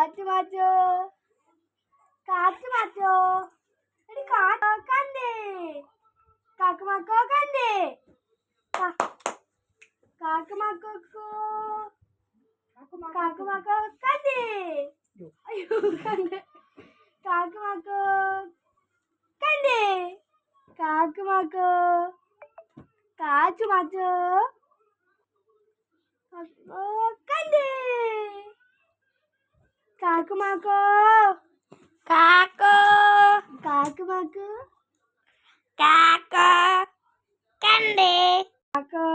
കാറ്റ് മാറ്റോ കാറ്റ് മാറ്റോ എടി കാക്കണ്ടേ കാക്കുമാക്കോ കണ്ടേ കാക്കുമാക്കോ കാക്കുമാക്കോ കണ്ടേ അയ്യോ കണ്ടേ കാക്കുമാക്കോ കണ്ടേ കാക്കുമാക്കോ കാറ്റ് മാറ്റോ കണ്ടേ കാക്കുമാക്കോ കാക്കോ കാക്കുമാക്കോ കാക്കോ കണ്ടേ കാക്കോ